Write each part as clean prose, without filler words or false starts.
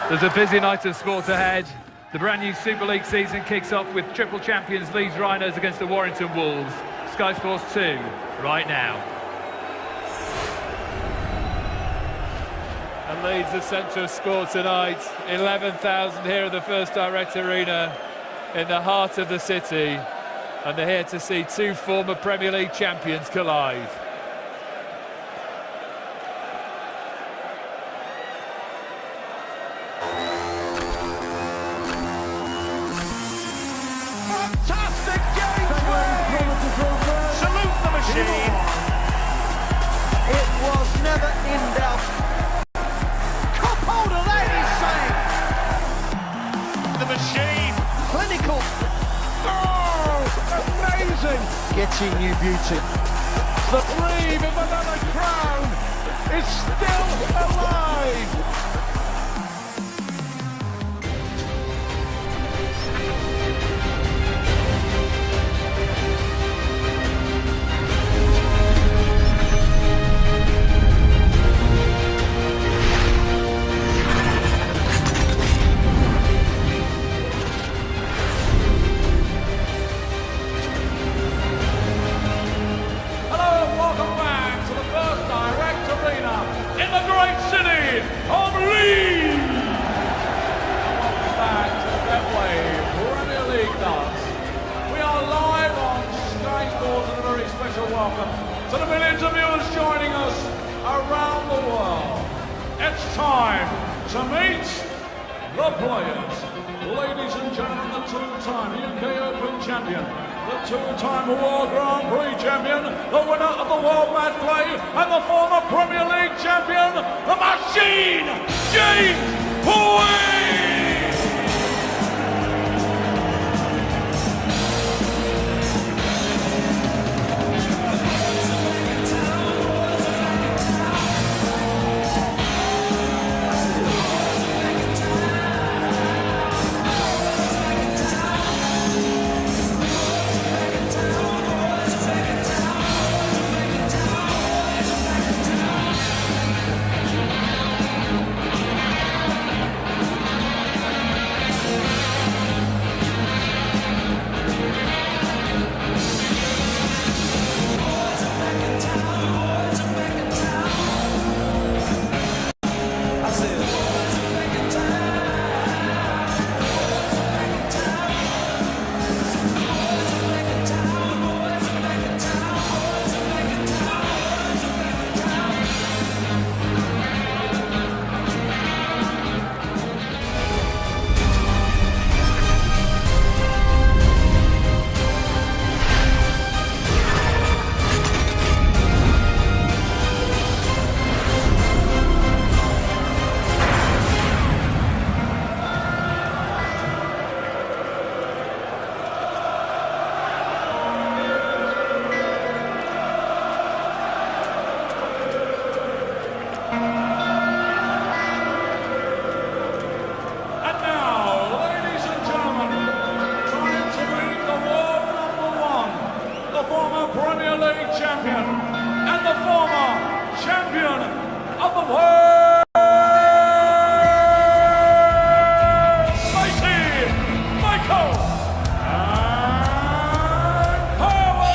There's a busy night of sport ahead. The brand new Super League season kicks off with triple champions Leeds Rhinos against the Warrington Wolves. Sky Sports 2, right now. And Leeds, the centre of sport tonight. 11,000 here at the First Direct Arena in the heart of the city. And they're here to see two former Premier League champions collide. Fantastic game! Salute the machine! It was never in doubt. Cup holder, ladies saying! The machine! Clinical! Oh, amazing! Getting new beauty. The dream of another crown is still alive! In the great city of Leeds! Welcome back to the Betway Premier League dance. We are live on Sky Sports and a very special welcome to the millions of viewers joining us around the world. It's time to meet the players. Ladies and gentlemen, the two-time UK Open champion, the two-time World Grand Prix champion, the winner of the World Match Play, and the former Premier League champion, the Machine, James Boyd! Premier League champion and the former champion of the world, Mighty Michael and Howard.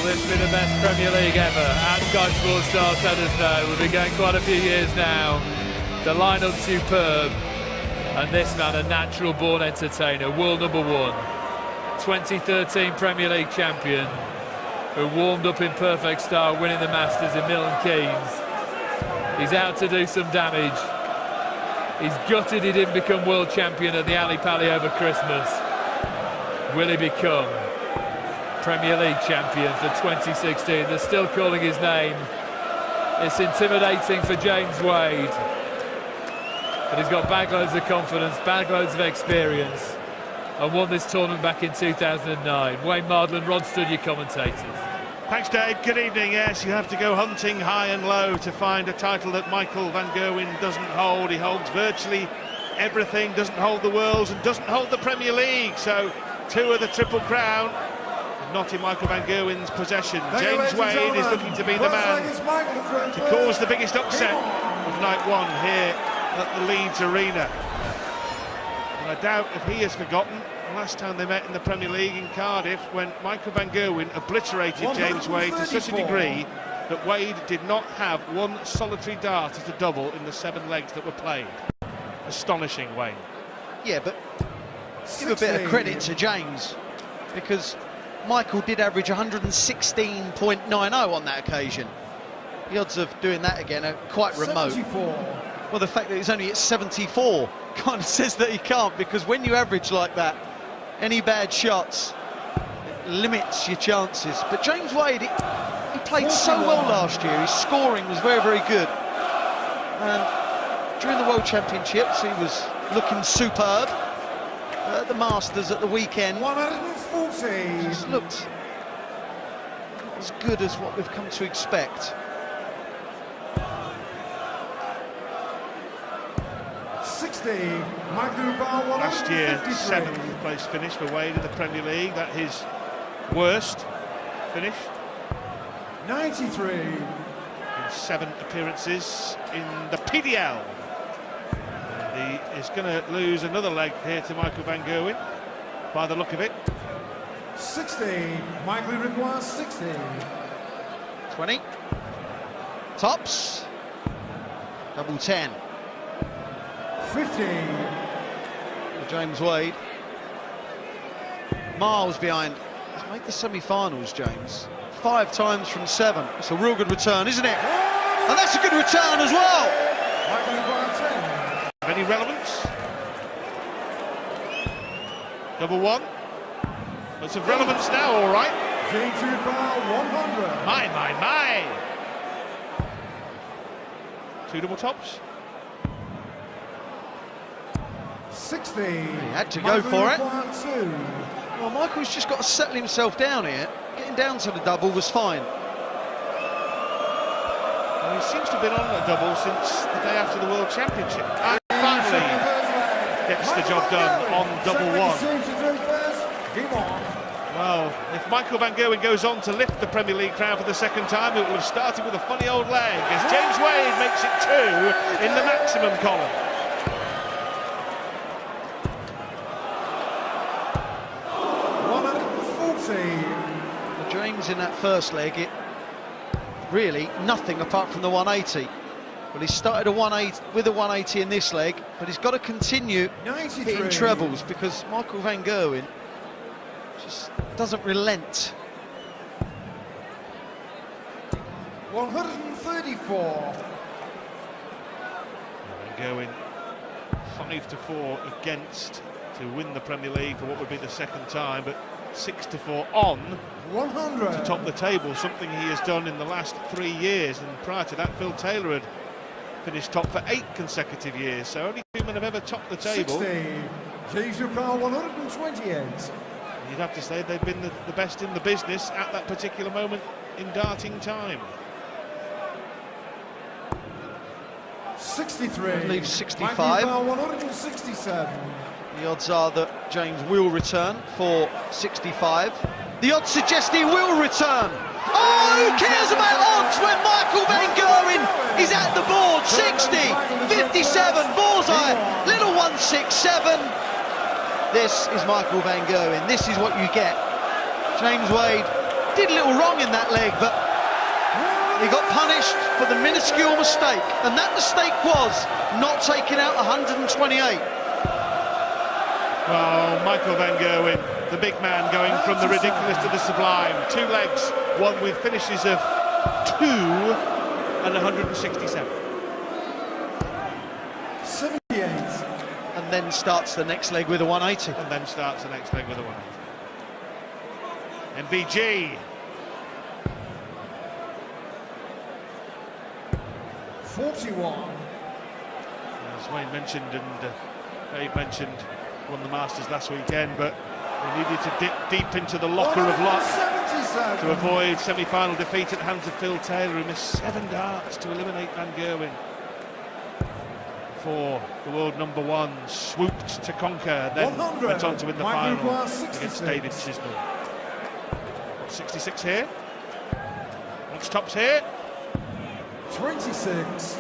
This has been the best Premier League ever. At Sky Sports Stars let us know. We've been going quite a few years now. The line-up's superb. And this man, a natural-born entertainer, world #1, 2013 Premier League champion, who warmed up in perfect style, winning the Masters in Milton Keynes. He's out to do some damage. He's gutted he didn't become world champion at the Ali Pali over Christmas. Will he become Premier League champion for 2016? They're still calling his name. It's intimidating for James Wade. But he's got bagloads of confidence, bagloads of experience, and won this tournament back in 2009. Wayne Mardland, Rod Studd, your commentators. Thanks, Dave. Good evening. Yes, you have to go hunting high and low to find a title that Michael van Gerwen doesn't hold. He holds virtually everything, doesn't hold the Worlds and doesn't hold the Premier League. So 2 of the Triple Crown, not in Michael van Gerwen's possession. James Wade is looking to be the man to cause the biggest upset of night 1 here at the Leeds Arena. And I doubt if he has forgotten the last time they met in the Premier League in Cardiff, when Michael van Gerwen obliterated James Wade to such a degree that Wade did not have one solitary dart at a double in the 7 legs that were played. Astonishing, Wayne. Yeah, but give a bit of credit to James, because Michael did average 116.90 on that occasion. The odds of doing that again are quite remote. 74. Well, the fact that he's only at 74 kind of says that he can't, because when you average like that, any bad shots, it limits your chances. But James Wade, he played so well last year. His scoring was very, very good. And during the World Championships, he was looking superb. At the Masters at the weekend, 140. Just looked as good as what we've come to expect. 60. Last year, 7th place finish for Wade in the Premier League. That his worst finish. 93. In 7 appearances in the PDL. He is going to lose another leg here to Michael van Gerwen, by the look of it. 60. Michael requires 60. 20. Tops. Double 10. 50. For James Wade. Miles behind. He's made the semi-finals, James. 5 times from 7. It's a real good return, isn't it? And that's a good return as well. Michael requires 10. Any relevance? Double 1. That's of relevance now, all right. James requires 100. My. 2 double tops. 60. He had to go for it. Well, Michael's just got to settle himself down here. Getting down to the double was fine. Well, he seems to have been on a double since the day after the World Championship. And finally gets the job done on double 1. Well, if Michael van Gerwen goes on to lift the Premier League crown for the 2nd time, it will have started with a funny old leg, as James Wade makes it 2 in the maximum column. For James in that first leg, it really nothing apart from the 180. Well, he started with a 180 in this leg, but he's got to continue hitting trebles, because Michael van Gerwen just doesn't relent. 134. Van Gerwen 5-4 against to win the Premier League for what would be the 2nd time, but 6-4 on 100 to top the table, something he has done in the last 3 years. And prior to that, Phil Taylor had finished top for 8 consecutive years, so only 2 men have ever topped the table. 60. James requires 128. You'd have to say they've been the best in the business at that particular moment in darting time. 63. I believe 65. 167. The odds are that James will return for 65. The odds suggest he will return. Oh, who cares about odds when Michael van Gerwen is at the board? 60, 57, bullseye, little 167. This is Michael van Gerwen. This is what you get. James Wade did a little wrong in that leg, but he got punished for the minuscule mistake, and that mistake was not taking out 128. Well, Michael van Gerwen, the big man, going from the ridiculous to the sublime. 2 legs, one with finishes of 2 and 167. 78. And then starts the next leg with a 180. And then starts the next leg with a 180. MVG. 41. As Wayne mentioned and Dave mentioned, won the Masters last weekend, but they needed to dip deep into the locker of luck 177. to avoid semi-final defeat at the hands of Phil Taylor, who missed 7 darts to eliminate Van Gerwen. For the world #1, swooped to conquer, then 100. went on to win the Michael final Glass, 66. against David Chisnall. 66 here. Once tops here. 26.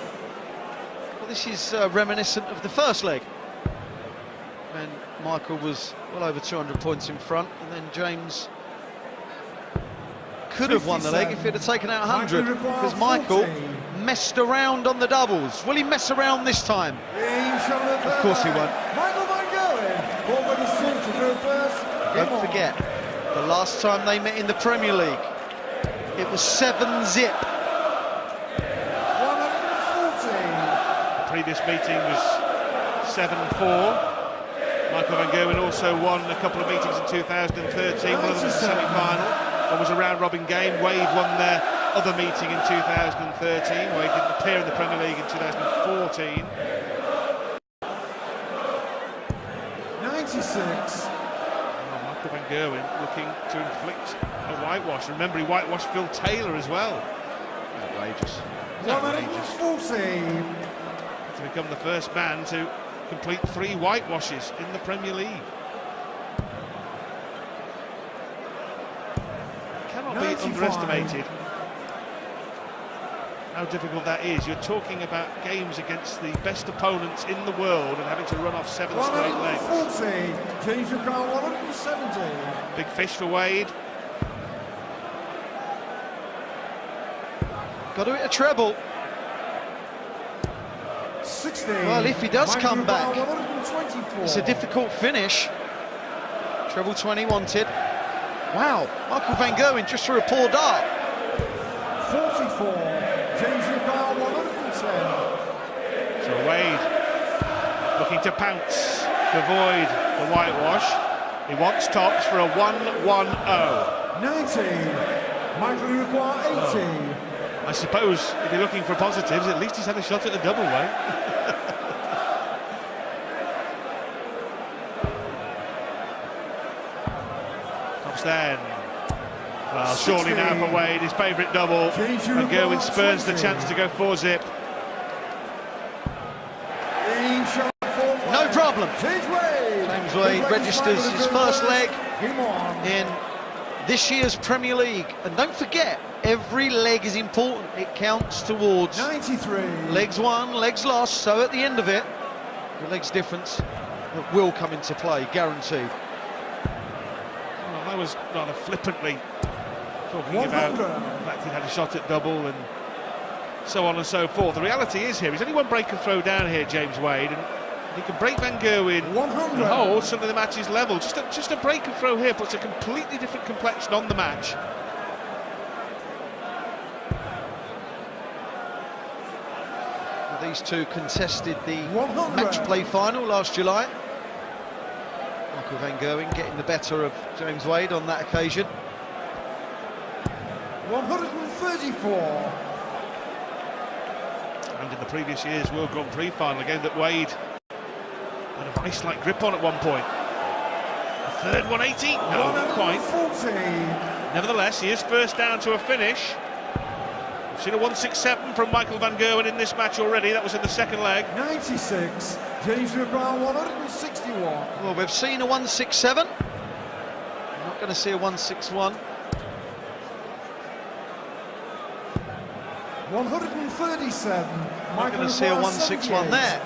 Well, this is reminiscent of the first leg, when Michael was well over 200 points in front, and then James could have won the leg if he'd have taken out 100, because Michael messed around on the doubles. Will he mess around this time? Of course he won't. Michael van Gerwen, already soon to go first. Don't forget, the last time they met in the Premier League, it was 7-zip. 140. Previous meeting was 7-4. Michael van Gerwen also won a couple of meetings in 2013, one of them was a semi-final, one was a round-robin game. Wade won their other meeting in 2013. Wade didn't appear in the Premier League in 2014. 96. Michael van Gerwen looking to inflict a whitewash. Remember, he whitewashed Phil Taylor as well. Outrageous. Outrageous. 140. To become the first man to complete 3 whitewashes in the Premier League. Cannot be 95. underestimated how difficult that is. You're talking about games against the best opponents in the world and having to run off 7 straight legs. 140. James Crown 170. Big fish for Wade. Got to hit a treble. 60. Well, if he does come back, 124. it's a difficult finish. Treble 20 wanted. Wow, Michael van Gerwen just threw a poor dart. 44. James Crown 110. So Wade looking to pounce to avoid the whitewash. He wants tops for a 1-1-0. 90. Michael require 80. I suppose if you're looking for positives, at least he's had a shot at a double way. Tops then. Well, surely now for Wade, his favourite double. And Gerwen spurns the chance to go 4-zip. No problem. James Wade registers his first leg in this year's Premier League. And don't forget, every leg is important. It counts towards 93. legs won, legs lost. So at the end of it, the legs difference will come into play, guaranteed. Well, that was rather flippantly talking 100. about the fact he had a shot at double and so on and so forth. The reality is here, he's only one break and throw down here, James Wade, and he can break van Gerwen 100. and hold, suddenly the match is level. Just a break and throw here puts a completely different complexion on the match. These two contested the 100. match play final last July. Michael van Gerwen getting the better of James Wade on that occasion. 134. And in the previous year's World Grand Prix final, a game that Wade had a vice-like grip on at one point. A third 180? No, not quite. 140. Nevertheless, he is first down to a finish. We've seen a 167 from Michael van Gerwen in this match already. That was in the second leg. 96. James Brown 161. Well, we've seen a 167. I'm not going to see a 161. 137. I'm not going to see a 161 there.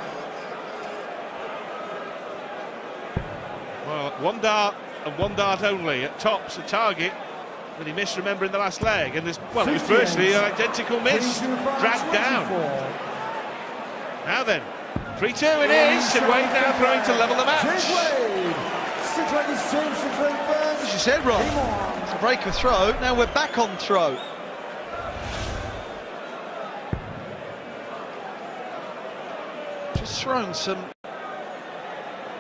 Well, 1 dart and 1 dart only at tops, a target that he missed, remember, in the last leg. And there's, well, it was virtually an identical miss, dragged down. Now then, 3-2 it is, and Wade now throwing to level the match. James Wade. 6 ladies, James, 6 ladies first. As you said, Rob, it's a break of throw. Now we're back on throw. Just thrown some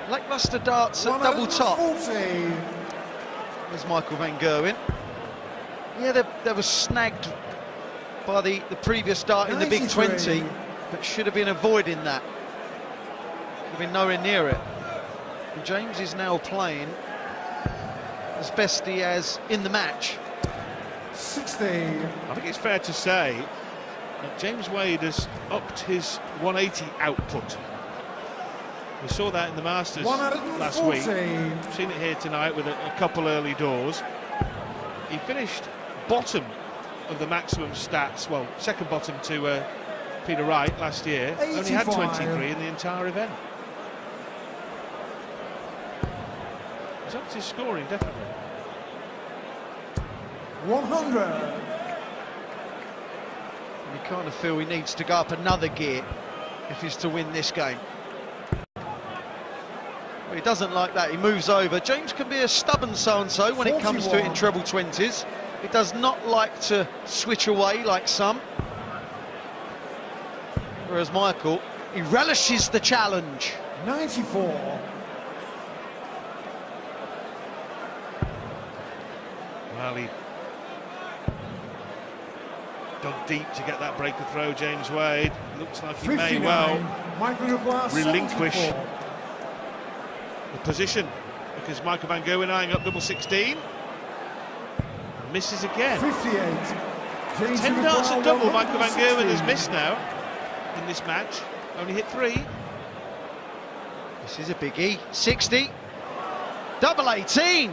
lacklustre darts at double top. 140. There's Michael van Gerwen. Yeah, they were snagged by the previous dart in the Big 20, but should have been avoiding that. Should have been nowhere near it. And James is now playing as best he has in the match. 60. I think it's fair to say that James Wade has upped his 180 output. We saw that in the Masters last week. We've seen it here tonight with a couple early doors. He finished bottom of the maximum stats, well, second bottom to Peter Wright last year. 85. Only had 23 in the entire event. He's upped his scoring, definitely. 100. And you kind of feel he needs to go up another gear if he's to win this game. But he doesn't like that, he moves over. James can be a stubborn so-and-so when it comes to it in treble 20s. He does not like to switch away like some. Whereas Michael, he relishes the challenge. 94. Well, he dug deep to get that break of throw, James Wade. Looks like he may well relinquish 74. the position, because Michael van Gerwen eyeing up double 16. Misses again. 58. 10 darts at double Michael van Gerwen has missed now in this match. Only hit 3. This is a biggie. 60. Double 18.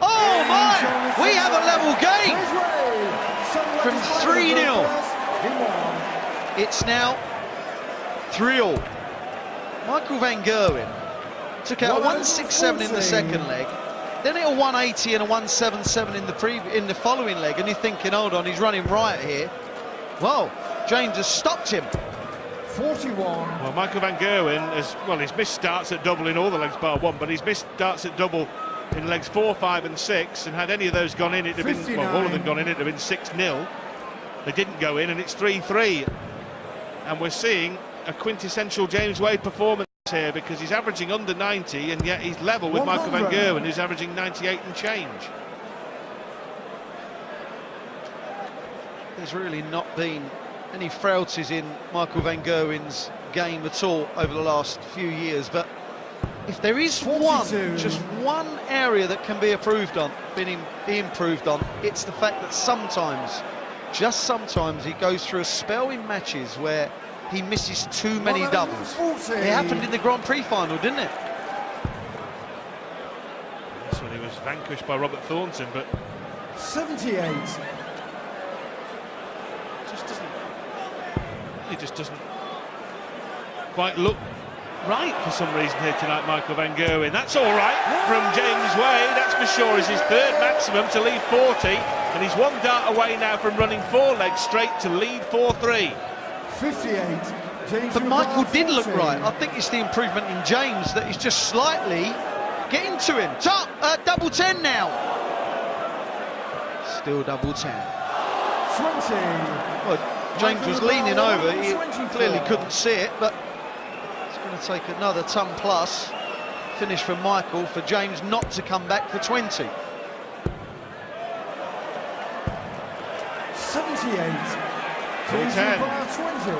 Oh my! We have a level game from 3-0. It's now 3-all. Michael van Gerwen took out 167 in the second leg, then a 180 and a 177 in the following leg, and you're thinking, hold on, he's running riot here. Well, James has stopped him. 41. Well, Michael van Gerwen has, well, he's missed starts at double in all the legs bar 1, but he's missed darts at double in legs 4, 5 and 6, and had any of those gone in, it'd have been, well, all of them gone in, it'd have been 6-0. They didn't go in, and it's 3-3. And we're seeing a quintessential James Wade performance here, because he's averaging under 90, and yet he's level with 100. Michael van Gerwen, who's averaging 98 and change. There's really not been any frailties in Michael van Gerwen's game at all over the last few years, but if there is 42. just one area that can be improved on, it's the fact that sometimes, just sometimes, he goes through a spell in matches where he misses too many doubles. 40. It happened in the Grand Prix final, didn't it? That's when he was vanquished by Robert Thornton, but 78. he just doesn't quite look right for some reason here tonight, Michael van Gerwen. That's all right from James Wade, that's for sure. Is his third maximum to lead 40, and he's 1 dart away now from running 4 legs straight to lead 4-3. 58. James But Michael did look right. I think it's the improvement in James that he's just slightly getting to him. Top, double 10 now. Still double 10. 20. Well, James was leaning over. He clearly couldn't see it, but it's going to take another ton plus finish from Michael for James not to come back for 20. 78. Double 10. 20.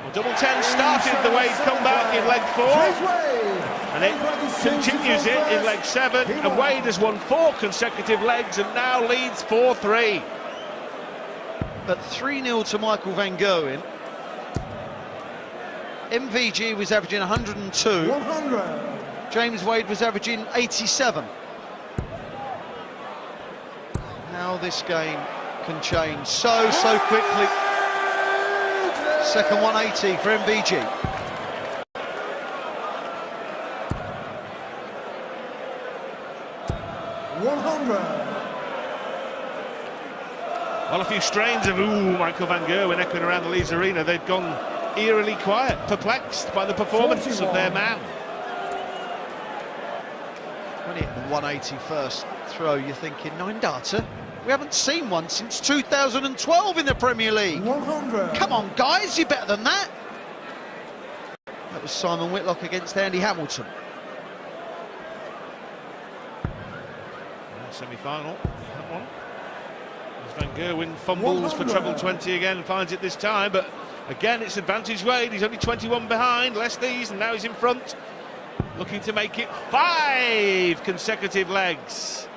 Well, double 10 started the Wade comeback in leg 4, and it continues it in leg 7, and Wade has won 4 consecutive legs and now leads 4-3. But 3-0 to Michael van Gerwen. MVG was averaging 102. 100. James Wade was averaging 87. Now this game can change so quickly. Second 180 for MVG. Well, a few strains of "ooh" Michael van Gerwen echoing around the Leeds Arena. They'd gone eerily quiet, perplexed by the performance of their man. When he hit the 180 first throw, you're thinking, 9 darter? We haven't seen one since 2012 in the Premier League. 100. Come on, guys, you're better than that. That was Simon Whitlock against Andy Hamilton. Semi-final, that one. As Van Gerwen fumbles for treble 20 again and finds it this time, but again it's advantage Wade. He's only 21 behind, less these, and now he's in front, looking to make it 5 consecutive legs.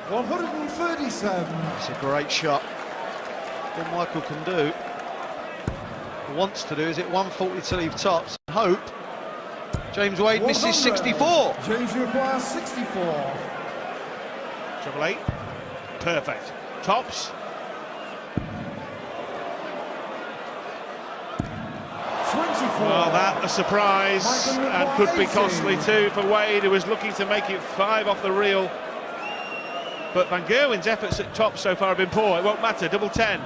137. It's a great shot. What Michael can do, wants to do, is hit 140 to leave tops. Hope James Wade misses 64. James requires 64. Treble 8, perfect. Tops. 24. Well, that a surprise and could be costly too for Wade, who was looking to make it 5 off the reel. But Van Gerwen's efforts at tops so far have been poor. It won't matter, double 10.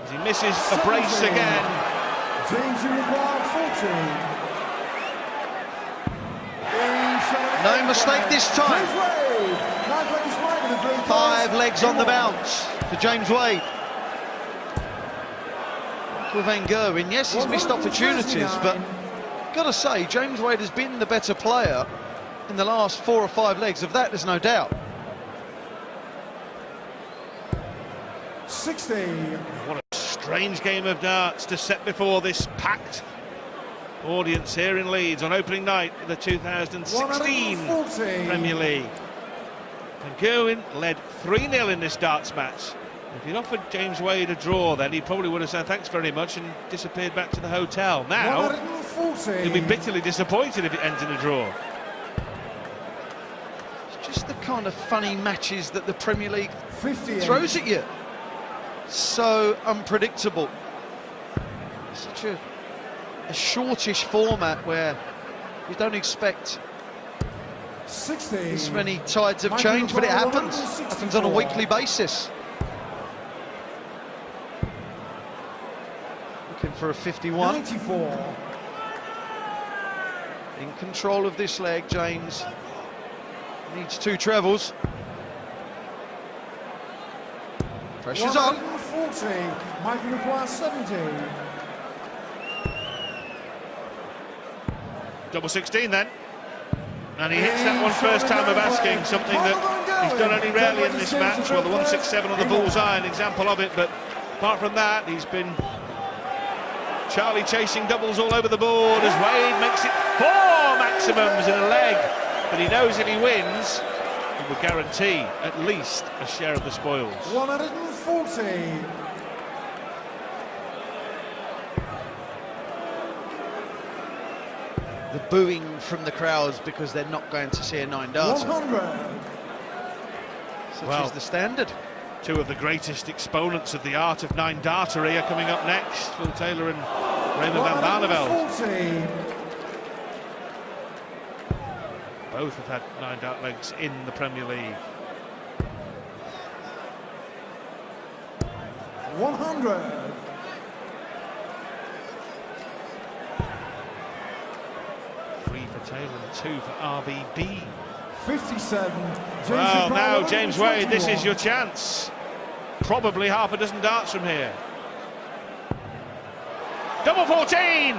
As he misses a brace again. James requires 40. No mistake this time. 5 legs on the bounce for James Wade. Michael Van Gerwen, yes, he's missed opportunities, but gotta say, James Wade has been the better player in the last 4 or 5 legs. Of that, there's no doubt. 60. What a strange game of darts to set before this packed audience here in Leeds on opening night of the 2016 Premier League. And Gerwen led 3-0 in this darts match. If he'd offered James Wade a draw, then he probably would have said thanks very much and disappeared back to the hotel. Now, he'll be bitterly disappointed if it ends in a draw. It's just the kind of funny matches that the Premier League 58. throws at you. So unpredictable. Such a shortish format where you don't expect 60. this many tides of change, but it happens. Happens on a weekly basis. Looking for a 51. 94. In control of this leg, James needs 2 trebles. Pressure's on. 140. Michael requires 70. Double 16 then. And he hits that one first time of asking, something that he's done only rarely in this match. Well, the 167 on the bullseye, an example of it, but apart from that, he's been Charlie chasing doubles all over the board as Wade makes it 4 maximums in a leg. But he knows if he wins, he will guarantee at least a share of the spoils. 140. The booing from the crowds because they're not going to see a 9 darter. 100. Such is the standard. 2 of the greatest exponents of the art of 9 dartery are coming up next, Phil Taylor and Raymond van Barneveld. 140. Both have had 9 dart legs in the Premier League. 100. Taylor and 2 for RBB. 57. Well, now James Wade, this is your chance. Probably half a dozen darts from here. Double 14.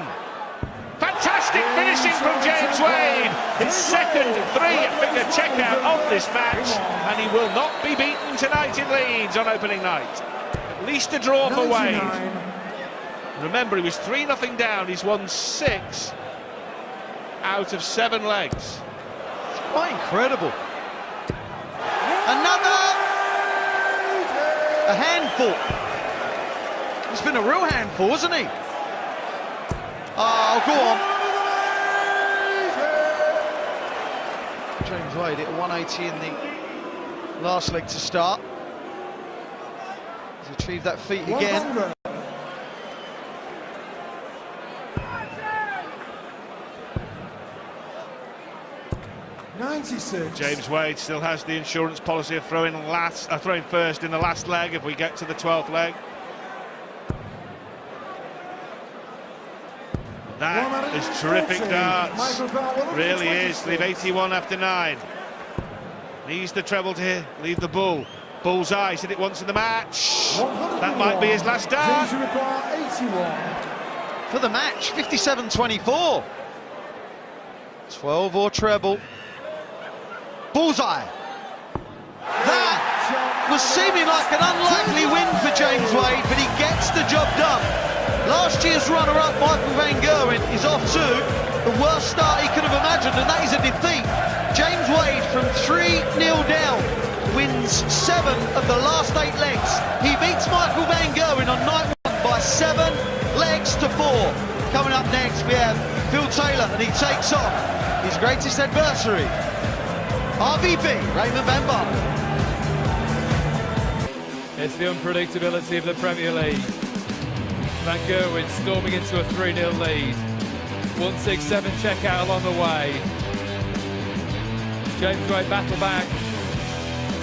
Fantastic finishing from James Wade. His second 3-figure checkout of this match, and he will not be beaten tonight in Leeds on opening night. At least a draw for Wade. Remember, he was 3-0 down. He's won 6 out of 7 legs. It's quite incredible. Another! A handful. He's been a real handful, hasn't he? Oh, go on. James Wade at 180 in the last leg to start. He's achieved that feat again. 100. 86. James Wade still has the insurance policy of throwing first in the last leg if we get to the 12th leg. That is terrific darts. Really is. Leave 81 after 9. Needs the treble to leave the bull. Bullseye, said it once in the match. That might be his last dart. For the match, 57-24. 12 or treble. Bullseye. That was seeming like an unlikely win for James Wade, but he gets the job done. Last year's runner-up, Michael van Gerwen, is off to the worst start he could have imagined, and that is a defeat. James Wade, from 3-0 down, wins 7 of the last 8 legs. He beats Michael van Gerwen on night 1 by 7 legs to 4. Coming up next, we have Phil Taylor, and he takes on his greatest adversary, RVP, Raymond van Barneveld. It's the unpredictability of the Premier League. Van Gerwen storming into a 3-0 lead. 167 check out along the way. James Wade battle back.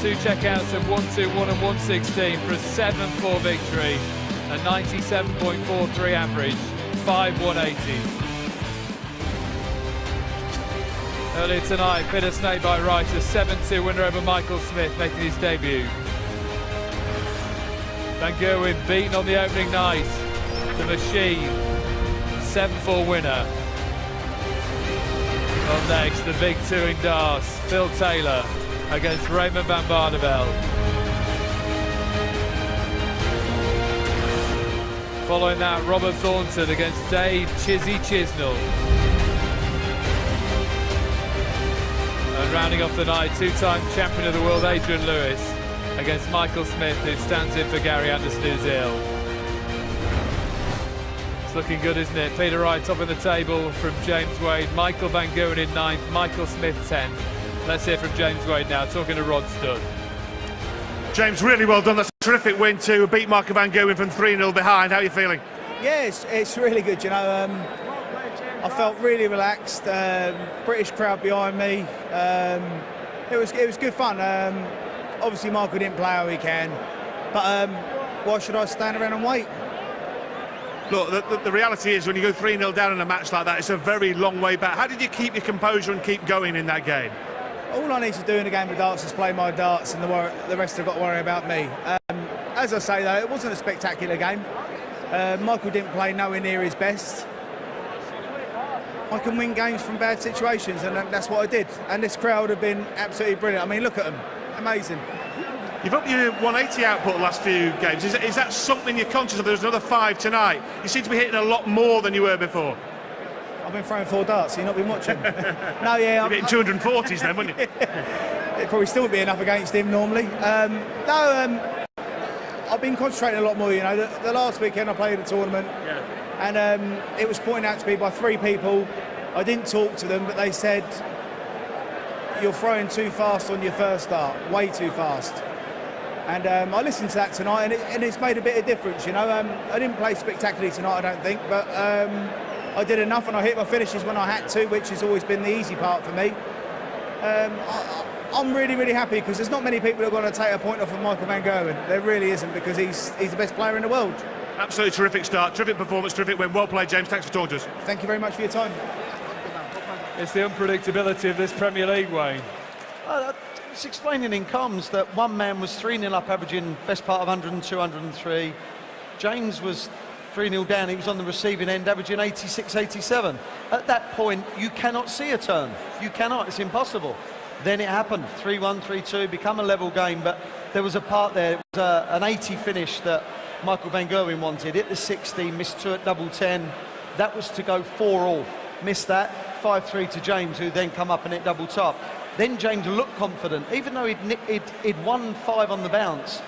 2 checkouts of 121 and 116 for a 7-4 victory. A 97.43 average. 5-180. Earlier tonight, Peter Snake by Wright, a 7-2 winner over Michael Smith, making his debut. Van Gerwen beaten on the opening night. The Machine, 7-4 winner. On next, the big 2 in darts, Phil Taylor against Raymond van Barneveld. Following that, Robert Thornton against Dave Chizzy Chisnell. And rounding off the night, 2-time champion of the world Adrian Lewis against Michael Smith, who stands in for Gary Anderson, who's ill. It's looking good, isn't it? Peter Wright top of the table from James Wade, Michael van Gerwen in 9th, Michael Smith 10th. Let's hear from James Wade now, talking to Rod Studd. James, really well done. That's a terrific win to beat Michael van Gerwen from 3-0 behind. How are you feeling? Yeah, it's really good, you know. I felt really relaxed. British crowd behind me. It was good fun. Obviously, Michael didn't play how he can, but why should I stand around and wait? Look, the reality is when you go 3-0 down in a match like that, it's a very long way back. How did you keep your composure and keep going in that game? All I need to do in a game of darts is play my darts, and the rest have got to worry about me. As I say, though, it wasn't a spectacular game. Michael didn't play nowhere near his best. I can win games from bad situations, and that's what I did. And this crowd have been absolutely brilliant. I mean, look at them. Amazing. You've upped your 180 output the last few games. Is that something you're conscious of? There's another 5 tonight. You seem to be hitting a lot more than you were before. I've been throwing 4 darts, so you've not been watching. No, yeah. You're hitting 240s then, wouldn't you? It probably still would be enough against him normally. I've been concentrating a lot more, you know. The last weekend I played a tournament, and it was pointed out to me by 3 people. I didn't talk to them, but they said, you're throwing too fast on your first start, way too fast. And I listened to that tonight, and it's made a bit of difference, you know. I didn't play spectacularly tonight, I don't think, but I did enough, and I hit my finishes when I had to, which has always been the easy part for me. I'm really, really happy, because there's not many people who are going to take a point off of Michael van Gerwen. There really isn't, because he's the best player in the world. Absolutely terrific start, terrific performance, terrific win. Well played, James. Thanks for talking to us. Thank you very much for your time. It's the unpredictability of this Premier League, Wayne. It's explaining in comms that one man was 3-0 up, averaging best part of 102, 103. James was 3-0 down, he was on the receiving end, averaging 86, 87. At that point, you cannot see a turn. You cannot, it's impossible. Then it happened, 3-1, 3-2, become a level game, but there was a part there, it was an 80 finish that Michael van Gerwen wanted. Hit the 60, missed 2 at double 10. That was to go 4-all. Missed that, 5-3 to James, who then come up and hit double top. Then James looked confident, even though he'd won 5 on the bounce.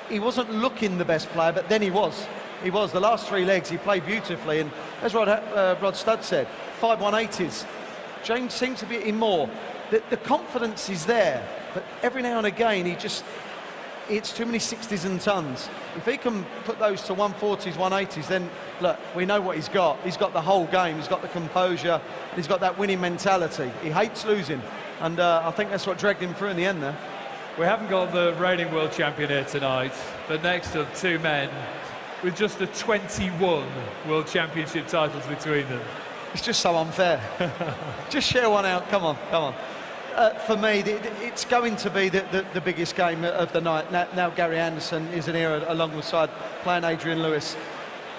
He wasn't looking the best player, but then he was. He was. The last 3 legs, he played beautifully, and as Rod Studd said, 5 180s. James seems to be hitting more. The confidence is there, but every now and again, it's too many 60s and tons. If he can put those to 140s, 180s, then look, we know what he's got. He's got the whole game, he's got the composure, he's got that winning mentality. He hates losing. And I think that's what dragged him through in the end there. We haven't got the reigning world champion here tonight, but next up, two men with just the 21 world championship titles between them. It's just so unfair. Just share one out. Come on, come on. For me, it's going to be the biggest game of the night. Now Gary Anderson is in here alongside playing Adrian Lewis.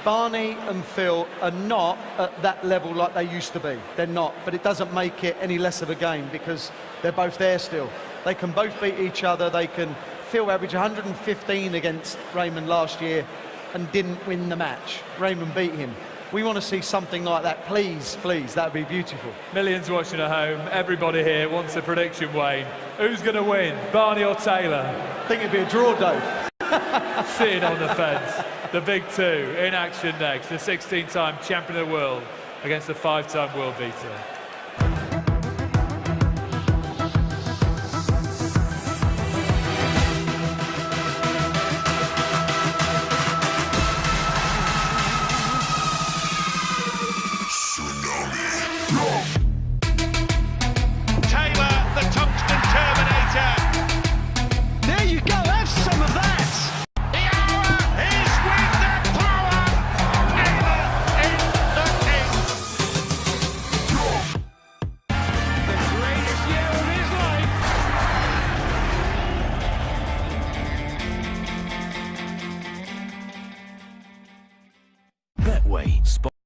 Barney and Phil are not at that level like they used to be. They're not, but it doesn't make it any less of a game because they're both there still. They can both beat each other. They can. Phil averaged 115 against Raymond last year and didn't win the match. Raymond beat him. We want to see something like that, please, please. That would be beautiful. Millions watching at home. Everybody here wants a prediction, Wayne. Who's going to win, Barney or Taylor? I think it'd be a draw, Dave. Sitting on the fence. The big two in action next. The 16-time champion of the world against the 5-time world beater.